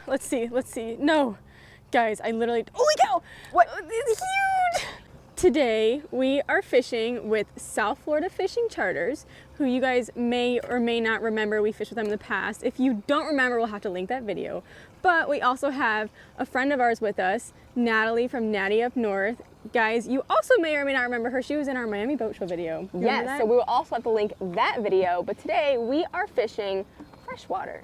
Let's see. No, guys, I literally, holy cow! What? It's huge! Today, we are fishing with South Florida Fishing Charters, who you guys may or may not remember. We fished with them in the past. If you don't remember, we'll have to link that video. But we also have a friend of ours with us, Natalie from Nattie Up North. Guys, you also may or may not remember her. She was in our Miami Boat Show video. Yes, so we will also have to link that video. But today, we are fishing freshwater.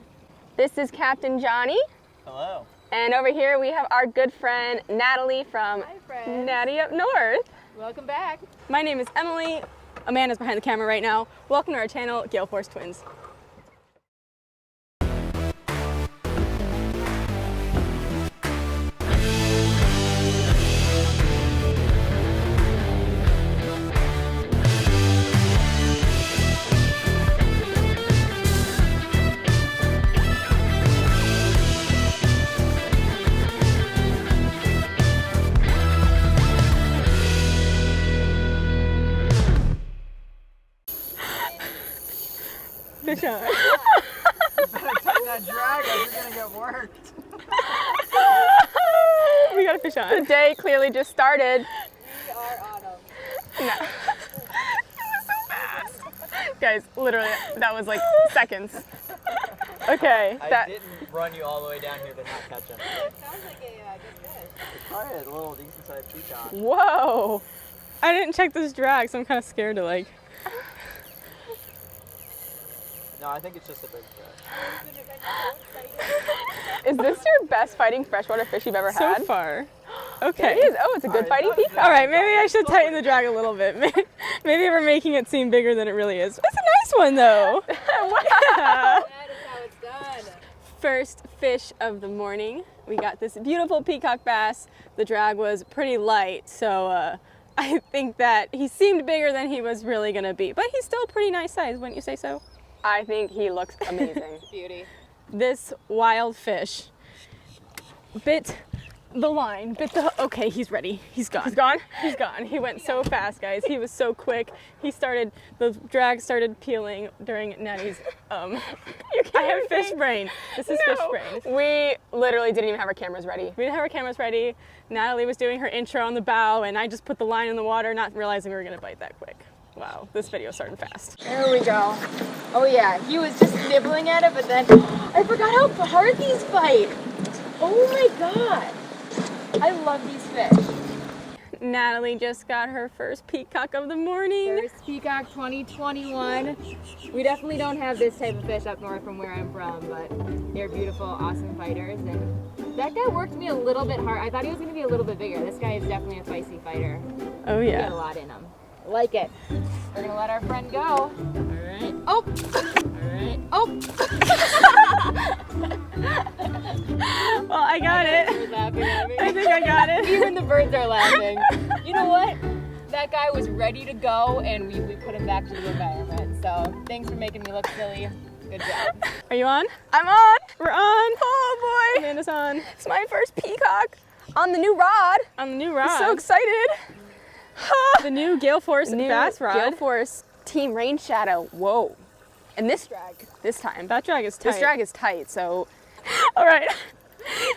This is Captain Johny. Hello. And over here we have our good friend Natalie from Nattie Up North. Welcome back. My name is Emily. Amanda's behind the camera right now. Welcome to our channel, Gale Force Twins. Fish on. You better tighten that drag or you're gonna get worked. We got a fish on. The day clearly just started. We are on them. No. It was so fast. Guys, literally, that was like seconds. Okay. I didn't run you all the way down here to not catch him. Sounds like a good fish. Probably a little decent sized peacock. Whoa. I didn't check this drag, so I'm kind of scared to like. No, I think it's just a big fish. Is this your best fighting freshwater fish you've ever So had? far. It Okay. is. Oh, it's a good fighting peacock. All right, maybe I should tighten the drag a little bit. Maybe we're making it seem bigger than it really is. It's a nice one though. Wow. That is how it's done. First fish of the morning. We got this beautiful peacock bass. The drag was pretty light, so I think that he seemed bigger than he was really gonna be. But he's still a pretty nice size, wouldn't you say so? I think he looks amazing. Beauty. This wild fish bit the line, okay, he's ready. He's gone. He's gone? He's gone. He went so fast, guys. He was so quick. The drag started peeling during Nattie's, I have fish brain. This is fish brain. We literally didn't even have our cameras ready. We didn't have our cameras ready. Natalie was doing her intro on the bow, and I just put the line in the water, not realizing we were gonna bite that quick. Wow, this video's starting fast. There we go. Oh yeah, he was just nibbling at it, but then I forgot how hard these bite. Oh my god. I love these fish. Natalie just got her first peacock of the morning. First Peacock 2021. We definitely don't have this type of fish up north from where I'm from, but they're beautiful, awesome fighters. And that guy worked me a little bit hard. I thought he was going to be a little bit bigger. This guy is definitely a feisty fighter. Oh He got a yeah. lot in him. I like it. We're gonna let our friend go. All right. Oh. All right. Oh. Well, I got it. You're laughing at me. I think I got it. Even the birds are laughing. You know what? That guy was ready to go, and we put him back to the environment. So thanks for making me look silly. Good job. Are you on? I'm on. We're on. Oh boy. Amanda's on. It's my first peacock on the new rod. On the new rod. I'm so excited. The new Gale Force bass rod. Gale Force Team Rain Shadow. Whoa. And this drag, this time. That drag is tight. This drag is tight, so. All right.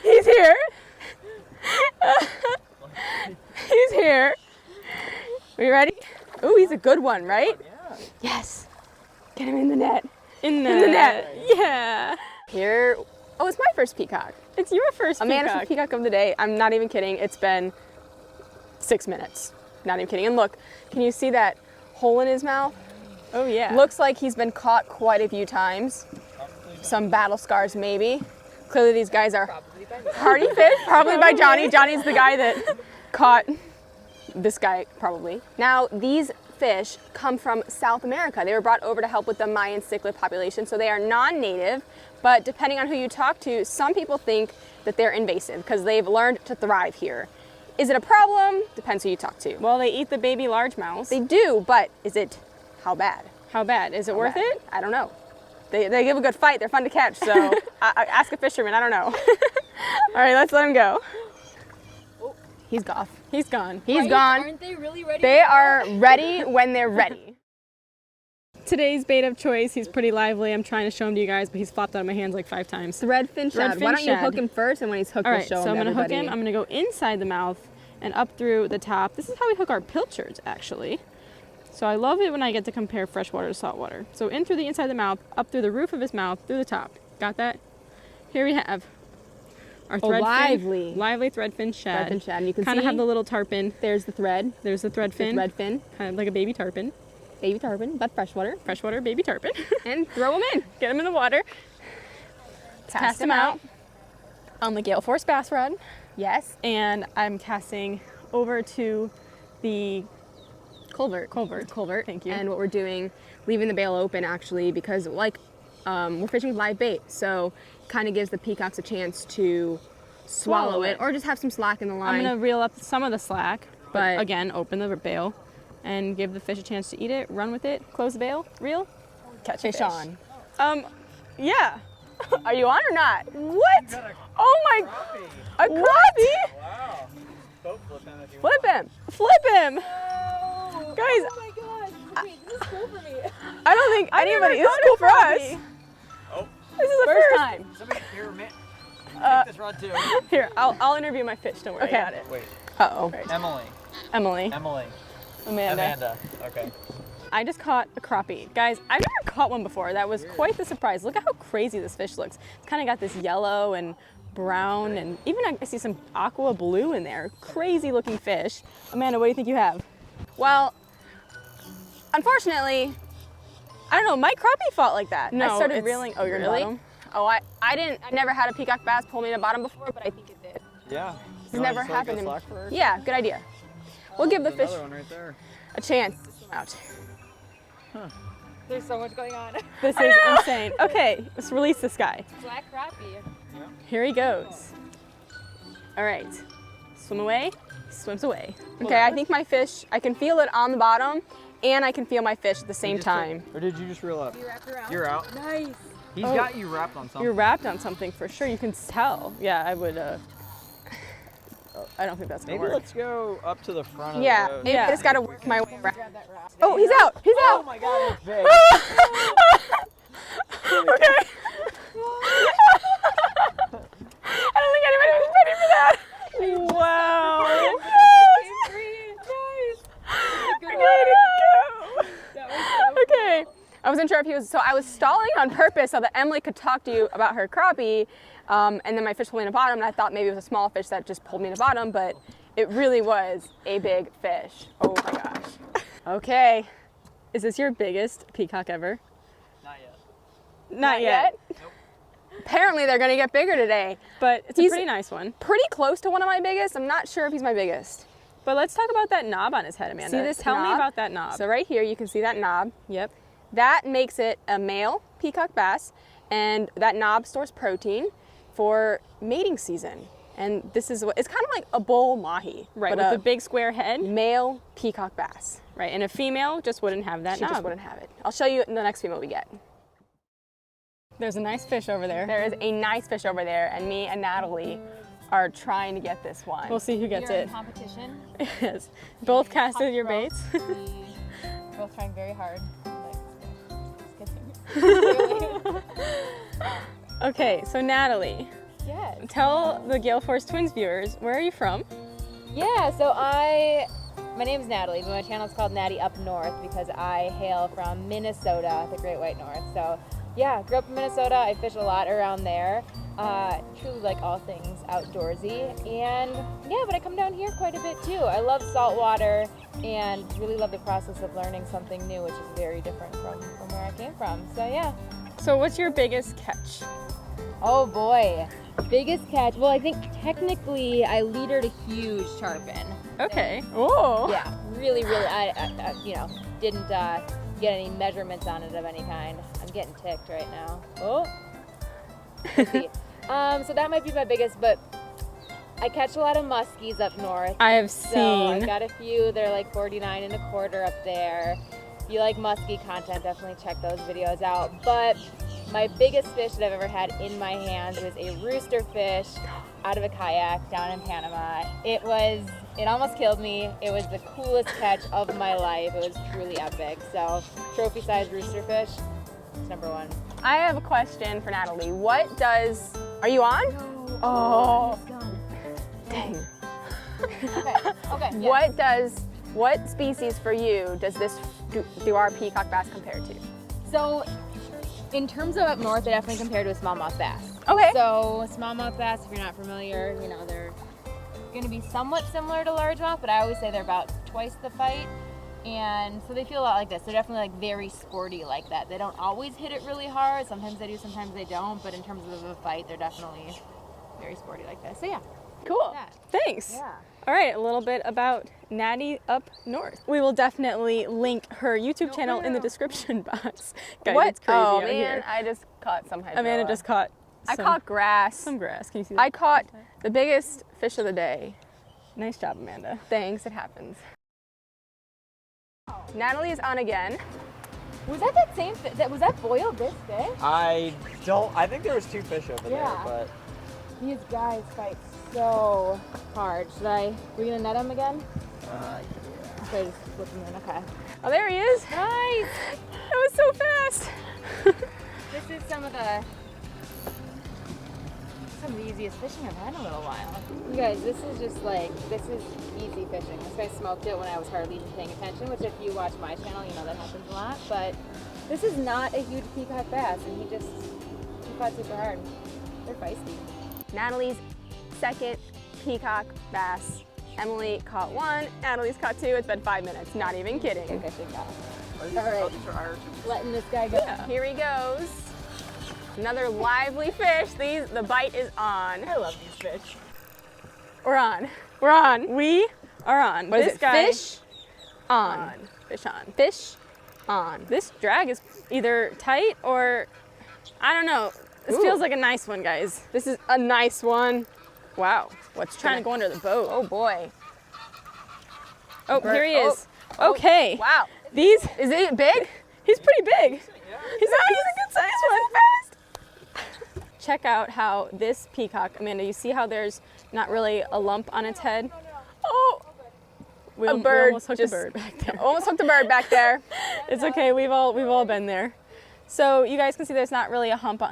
He's here. He's here. Are you ready? Ooh, he's a good one, right? Yeah. Yes. Get him in the net. In the net. Yeah. Here. Oh, it's my first peacock. It's your first Amanda's peacock. peacock of the day. I'm not even kidding. It's been 6 minutes. Not even kidding. And look, can you see that hole in his mouth? Oh yeah. Looks like he's been caught quite a few times. Some battle scars maybe. Clearly these guys are hardy fish, probably by Johny. Johnny's the guy that caught this guy, probably. Now, these fish come from South America. They were brought over to help with the Mayan Cichlid population, so they are non-native, but depending on who you talk to, some people think that they're invasive because they've learned to thrive here. Is it a problem? Depends who you talk to. Well, they eat the baby largemouths. They do, but is it, how bad? How bad? Is it worth it? I don't know. They give a good fight. They're fun to catch, so I ask a fisherman. I don't know. All right, let's let him go. He's off. He's gone. He's gone. Aren't they really ready? They are ready when they're ready. today's bait of choice. He's pretty lively. I'm trying to show him to you guys, but he's flopped out of my hands like 5 times. Threadfin shad. Why don't you hook him first, and when he's hooked, All we'll right, show him so I'm to gonna hook everybody. him. I'm gonna go inside the mouth and up through the top. This is how we hook our pilchards, actually. So I love it when I get to compare freshwater to saltwater. So in through the inside of the mouth, up through the roof of his mouth, through the top. Got that? Here we have our lively threadfin shad. Threadfin shad. And you can kind of see have the little tarpon. there's the thread. There's the threadfin. Threadfin. Kind of like a baby tarpon. Baby tarpon, but freshwater. Freshwater baby tarpon. And throw him in. Get him in the water. Cast him out on the Gale Force bass rod. Yes. And I'm casting over to the Culvert. culvert. Thank you. And what we're doing, leaving the bail open actually, because like we're fishing with live bait, so kind of gives the peacocks a chance to swallow it or just have some slack in the line. I'm gonna reel up some of the slack, but But- again, open the bail and give the fish a chance to eat it, run with it, close the bail, reel, catch a fish on. Yeah. Are you on or not? What? Oh my, a crappie? Wow. Boat flip him if you Flip him. Flip him. Guys, Oh my gosh. Wait, this is cool for me. I don't think anybody, this is caught cool a for us. crappie. Oh, This is the First first time. somebody here, man. Take this rod too. Here, I'll interview my fish, don't worry, Okay. I got it. Wait, Uh-oh. Emily. Emily, Amanda. Amanda. Okay. I just caught a crappie. Guys, I've never caught one before. That was quite the surprise. Look at how crazy this fish looks. It's kind of got this yellow and brown, and even I see some aqua blue in there. Crazy looking fish. Amanda, what do you think you have? Well, unfortunately, I don't know, my crappie fought like that. No, I started it's- reeling. oh, you're in the really? bottom? Oh, I never had a peacock bass pull me in the bottom before, but I think it did. Yeah. It's never happened in Slack for Yeah, good idea. We'll give the fish Another one right there. a chance to swim out. There's so much going on. This is insane. Okay, let's release this guy. Black crappie. Here he goes. All right, swim away, swims away. Okay, I think my fish, I can feel it on the bottom, and I can feel my fish at the same You just time. Or did you just reel up? You wrapped around. You're out. Nice. He's Oh. got you wrapped on something. You're wrapped on something for sure. You can tell. Yeah, I would. I don't think that's gonna Maybe work. let's go up to the front Yeah, of the boat. Yeah. I just gotta work my way around. Grab that rock. Oh, he's out! He's Oh out! my god, it's big. Okay. I don't think anybody was ready for that. Wow. Okay. I wasn't sure if he was, so I was stalling on purpose so that Emily could talk to you about her crappie, and then my fish pulled me in the bottom, and I thought maybe it was a small fish that just pulled me in the bottom, but it really was a big fish. Oh my gosh. Okay. Is this your biggest peacock ever? Not yet. Not yet. Apparently they're gonna get bigger today. But it's a He's- pretty nice one. Pretty close to one of my biggest. I'm not sure if he's my biggest. But let's talk about that knob on his head, Amanda. See this Tell me knob? about that knob. So right here you can see that knob. Yep. That makes it a male peacock bass, and that knob stores protein for mating season. And this is what, it's kind of like a bull mahi. Right, but with a the big square head. male peacock bass. Right, and a female just wouldn't have that She knob. just wouldn't have it. I'll show you in the next female we get. There's a nice fish over there. There is a nice fish over there, and me and Natalie are trying to get this one. We'll see who gets You're it. in competition. Yes. Both casted your baits. Both trying very hard. Just kidding. Okay, so Natalie, Yes. tell the Gale Force Twins viewers, where are you from? Yeah, so my name's Natalie, but my channel's called Nattie Up North because I hail from Minnesota, the Great White North. So yeah, grew up in Minnesota. I fish a lot around there. Truly like all things outdoorsy. And yeah, but I come down here quite a bit too. I love saltwater and really love the process of learning something new, which is very different from where I came from. So yeah. So what's your biggest catch? Oh boy, biggest catch. Well, I think technically I leadered a huge tarpon. Okay. Oh. Yeah, really, I didn't get any measurements on it of any kind. I'm getting ticked right now. Oh. Let's see. So that might be my biggest, but I catch a lot of muskies up north. I have So seen. I've got a few. They're like 49 1/4 up there. If you like musky content, definitely check those videos out. But my biggest fish that I've ever had in my hands was a rooster fish out of a kayak down in Panama. It was It almost killed me. It was the coolest catch of my life. It was truly epic. So, trophy-sized roosterfish, it's number one. I have a question for Natalie. What does, are you on? No. Oh, It's done. dang. Okay. Yes. What species for you does this, do our peacock bass compare to? So, in terms of up north, they definitely compare to a smallmouth bass. Okay. So, smallmouth bass, if you're not familiar, you know, they're going to be somewhat similar to largemouth, but I always say they're about twice the fight. And so they feel a lot like this. They're definitely like very sporty like that. They don't always hit it really hard. Sometimes they do, sometimes they don't. But in terms of a fight, they're definitely very sporty like this. So yeah. Cool. Yeah. Thanks. Yeah. All right, a little bit about Nattie Up North. We will definitely link her YouTube channel in the description box. Guys, What? it's crazy Oh out man, here. I just caught some hydrilla. Amanda just caught I some, caught grass. some grass. Can you see that? I caught the biggest fish of the day. Nice job, Amanda. Thanks, it happens. Natalie is on again. Was that same fish? Was that boiled this day? I think there was 2 fish over there, Yeah. but These guys fight so hard. Were you gonna net him again? yeah. So I just flip him in. Okay. Oh, there he is. Nice. That was so fast. This is some of the easiest fishing I've had in a little while. You guys, this is easy fishing. This guy smoked it when I was hardly even paying attention, which if you watch my channel, you know that happens a lot. But this is not a huge peacock bass, and he fought super hard. They're feisty. Natalie's second peacock bass. Emily caught 1, Natalie's caught 2. It's been 5 minutes, not even kidding. Good fishing guy. All right. Letting this guy go. Here he goes. Another lively fish. The bite is on. I love these fish. We're on. We're on. We are on. What is This it? guy, Fish on. Fish on. Fish on. This drag is either tight or, I don't know. This Ooh. feels like a nice one, guys. This is a nice one. Wow. What's Trying to go under the boat. Oh boy. Oh, here he is. Oh, Okay. Wow. These, Is it big? he's pretty big. He's a Nice. good sized one. Check out how this peacock, Amanda, you see how there's not really a lump on its head? Oh, We a bird almost hooked just a bird back there. almost hooked a bird back there. It's okay. We've all been there. So you guys can see there's not really a lump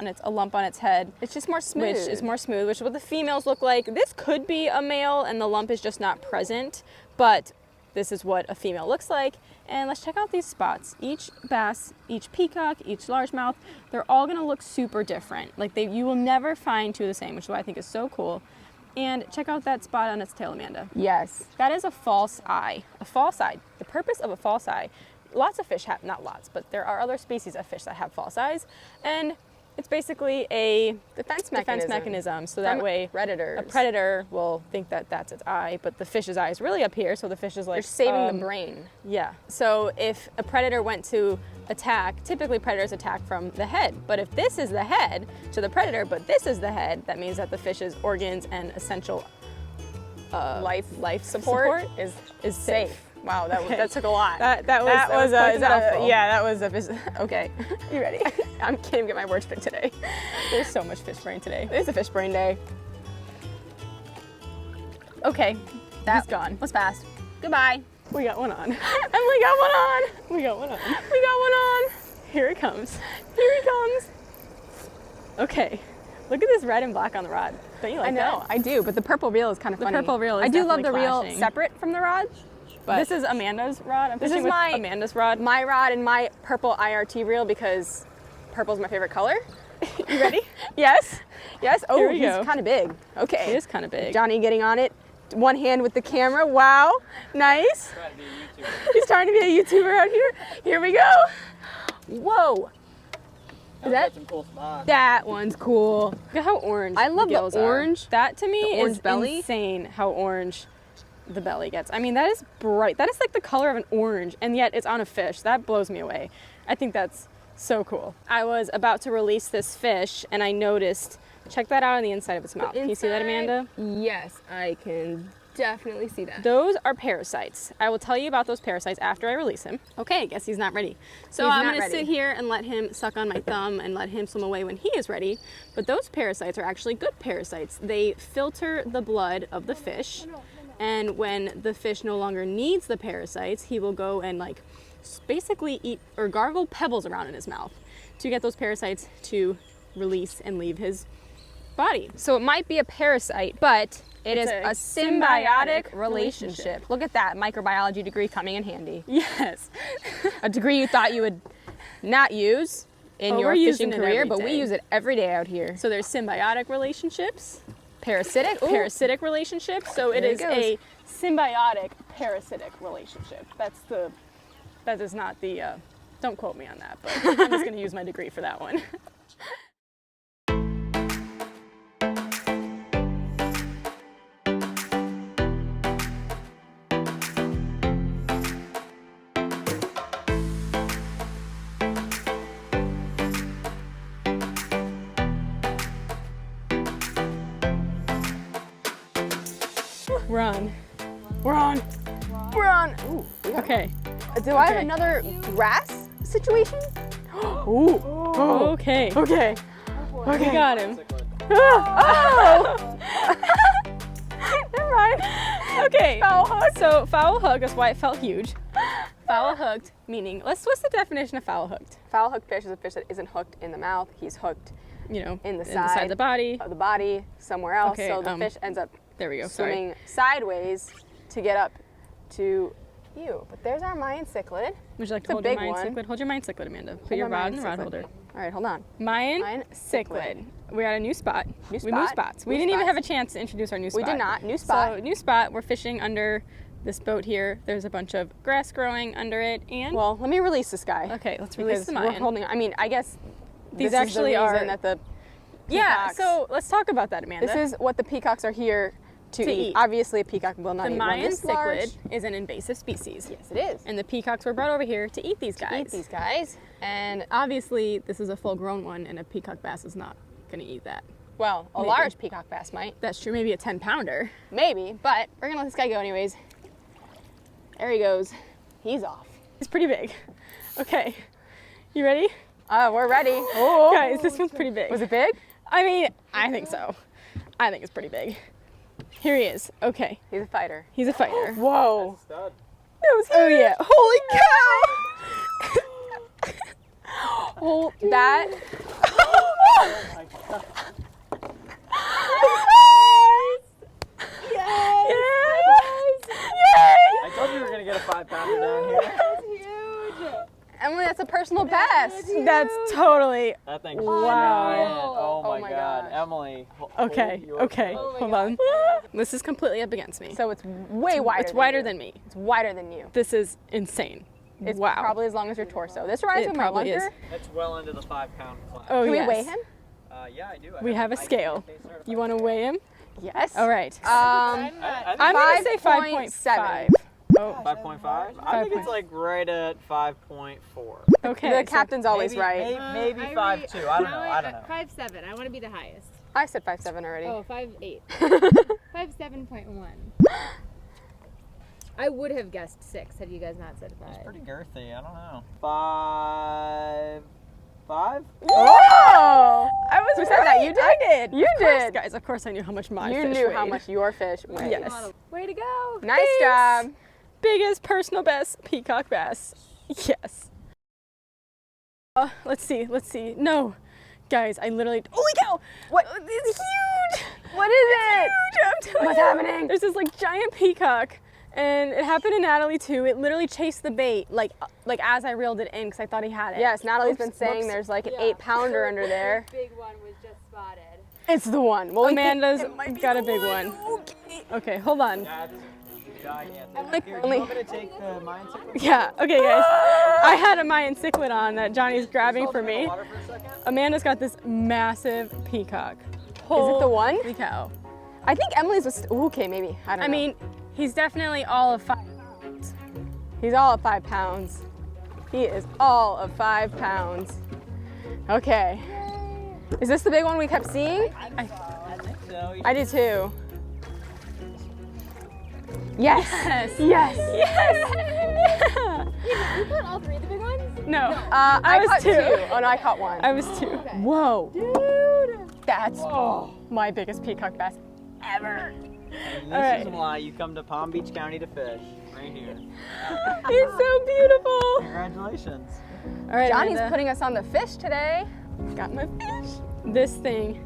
on its head. It's just more smooth. Which is more smooth, which is what the females look like. This could be a male and the lump is just not present, but this is what a female looks like. And let's check out these spots. Each bass, each peacock, each largemouth, they're all gonna look super different. Like you will never find 2 the same, which is what I think is so cool. And check out that spot on its tail, Amanda. Yes. That is a false eye. A false eye. The purpose of a false eye, lots of fish have, not lots, but there are other species of fish that have false eyes. And it's basically a Defense mechanism. So that From way predators. a predator will think that that's its eye, but the fish's eye is really up here. So the fish is like, They're saving the brain. yeah. So if a predator went to attack, typically predators attack from the head. But if this is the head to the predator, but this is the head, that means that the fish's organs and essential Life support is safe. safe. Wow, that Okay. that took a lot. That was quite the mouthful. yeah, that was okay. You ready? I can't even get my words fit today. There's so much fish brain today. It's a fish brain day. Okay, That he's gone. was fast. Goodbye. We got one on. Emily got one on. We got one on. We got one on. Here it comes. Here he comes. Okay, look at this red and black on the rod. Don't you like I know, that? I do, but the purple reel is kind of The funny. purple reel is I do love the definitely reel clashing. separate from the rod, but This is Amanda's rod. I'm This fishing is with my- Amanda's rod. my rod and my purple IRT reel because purple's my favorite color. You ready? Yes. Yes. Oh, Here we he's go. kind of big. Okay. It is kind of big. Johny getting on it. One hand with the camera. Wow. Nice. Trying to be a YouTuber. He's trying to be a YouTuber out here. Here we go. Whoa. I've that- got some cool spots. That one's cool. Look at how orange I love the gills are. orange. That to me orange is belly. insane how orange the belly gets. I mean, that is bright. That is like the color of an orange, and yet it's on a fish. That blows me away. I think that's so cool. I was about to release this fish, and I noticed, check that out on the inside of its mouth. Can you see that, Amanda? Yes, I can definitely see that. Those are parasites. I will tell you about those parasites after I release him. Okay, guess he's not ready. So He's I'm not gonna ready. sit here and let him suck on my thumb and let him swim away when he is ready. But those parasites are actually good parasites. They filter the blood of the fish And when the fish no longer needs the parasites, he will go and like basically eat or gargle pebbles around in his mouth to get those parasites to release and leave his body. So it might be a parasite, but it is It's a a symbiotic symbiotic relationship. relationship. Look at that microbiology degree coming in handy. Yes. A degree you thought you would not use in Oh, your we're using fishing it career, every but we day. use it every day out here. So there's symbiotic relationships, Parasitic? Ooh. parasitic relationships. So it There it is goes. a symbiotic parasitic relationship. That is not the, don't quote me on that, but I'm just gonna use my degree for that one. We're on. We're on. We're on. Ooh, Okay. do I have Okay. another grass situation? Ooh. Okay. Okay. We got him. Oh! Never mind. Okay. Foul hook. So foul hook, that's why it felt huge. Foul hooked, meaning, what's the definition of foul hooked? Foul hooked fish is a fish that isn't hooked in the mouth. He's hooked You know, in the side side of the body. of the body, somewhere else. Okay, So the fish ends up There we go. Sorry. swimming sideways to get up to you. But there's our Mayan Cichlid. Would you like It's to a hold your big Mayan one. Cichlid? Hold your Mayan Cichlid, Amanda. Put Hold your my rod Mayan in the rod Cichlid. holder. All right, hold on. Mayan Mayan Cichlid. Cichlid. We're at a new spot. New We moved spot. spots. We New didn't even spots. have a chance to introduce our new spot. We did not. New spot. So, new spot. We're fishing under this boat here. There's a bunch of grass growing under it. And, Well, let me release this guy. okay, let's release Because the we're Mayan. holding. I mean, I guess These this actually is the reason are- that the Yeah, peacocks- so let's talk about that, Amanda. this is what the peacocks are here to To eat. eat. Obviously, a peacock will not the eat one Mayan this large. Cichlid is an invasive species. Yes, it is. And the peacocks were brought over here to eat these guys. Eat these guys, and Obviously, this is a full-grown one, and a peacock bass is not going to eat that. well, a Maybe. large peacock bass might, That's true. Maybe a 10-pounder. maybe, but we're gonna let this guy go anyways. There he goes. He's off. It's pretty big. Okay, you ready? We're ready. Oh, Guys, this one's pretty big. was it big? I mean, I think so. I think it's pretty big. Here he is. Okay, He's a fighter. he's a fighter. Whoa. Stud. That was Oh yeah! Holy cow! Oh, that. I told you we were gonna get a 5-pounder down here. Emily, that's a personal best. That's totally That thing's Wow. giant. Oh my, Oh my god. gosh. Emily. okay. hold your- Okay, hold on. This is completely up against me. So it's way wider. It's wider you. than me. It's wider than you. This is insane. It's wow. probably as long as your torso. This reminds It me of my probably is. lunker. It's well into the 5-pound class. Oh Can we yes. weigh him? Yeah, I do. We have a scale. You want to weigh him? Yes. All right. I I'm gonna say 5.7. 5.5. Oh, 5.5? I think it's like right at 5.4. okay. The so- captain's always maybe, right. Maybe 5.2. I don't know. I don't know. 5'7". I want to be the highest. I said 5'7" already. Oh, 5'8". 5'7.1". I would have guessed 6 had you guys not said 5. It's pretty girthy. I don't know. 5. Whoa! I was Who said that? You did? I did. You Of course, did. guys. Of course, I knew how much my You fish knew weighed. how much your fish weighed. Yes. Way to go. Nice Thanks. job. Biggest personal best peacock bass. Yes. Let's see. Let's see. No, guys, I literally. Holy cow! What? It's huge. What is it? Huge, I'm telling What's you. happening? There's this like giant peacock, and it happened to Natalie too. It literally chased the bait like as I reeled it in because I thought he had it. Yes, Natalie's been Whoops, saying whoops. there's like an 8-pounder under there. Big one was just spotted. It's the one. Well, we think Amanda's it might be got a the big one. Okay, hold on. That's gigantic. like Here, do only- you want me to take the Mayan Cichlid? Yeah. Okay, guys. I had a Mayan Cichlid on that Johnny's grabbing for me. Water for a second? Amanda's got this massive peacock. Is it the one? Holy cow. I think Emily's was. Ooh, okay, maybe. I don't know. I mean, he's definitely all of 5 pounds. he's all of 5 pounds. He is all of 5 pounds. Okay. Is this the big one we kept seeing? I think so. I do too. Yes. Yes. Yes. Yes. Yeah. You caught all 3 of the big ones? No. I was caught 2. Oh no, I caught 1. I was 2. Whoa. That's my biggest peacock bass ever. And this All right. is why you come to Palm Beach County to fish. Right here. It's so beautiful. Congratulations. All right, Johnny's Amanda. putting us on the fish today. Got my fish. This thing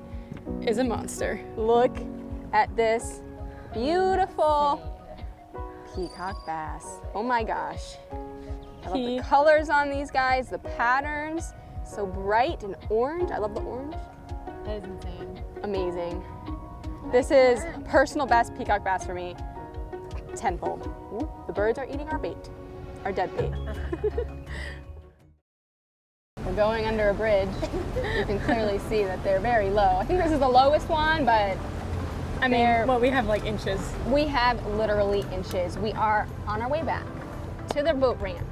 is a monster. Look at this beautiful peacock bass. Oh my gosh. I love the colors on these guys, the patterns. So bright and orange. I love the orange. That is insane. Amazing. This is personal best peacock bass for me. Tenfold. Ooh, the birds are eating our bait, our dead bait. We're going under a bridge. You can clearly see that they're very low. I think this is the lowest one, but I mean, well, we have like inches. we have literally inches. We are on our way back to the boat ramp.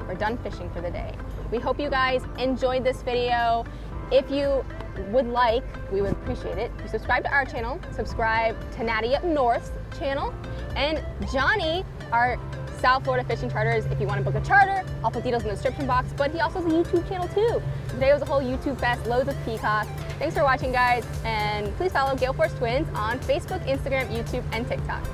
We're done fishing for the day. We hope you guys enjoyed this video. If you would like, we would appreciate it. You subscribe to our channel, subscribe to Nattie Up North's channel, and Johnny, our South Florida fishing charters. If you want to book a charter, I'll put details in the description box, but he also has a YouTube channel too. Today was a whole YouTube fest, loads of peacocks. Thanks for watching, guys, and please follow Gale Force Twins on Facebook, Instagram, YouTube, and TikTok.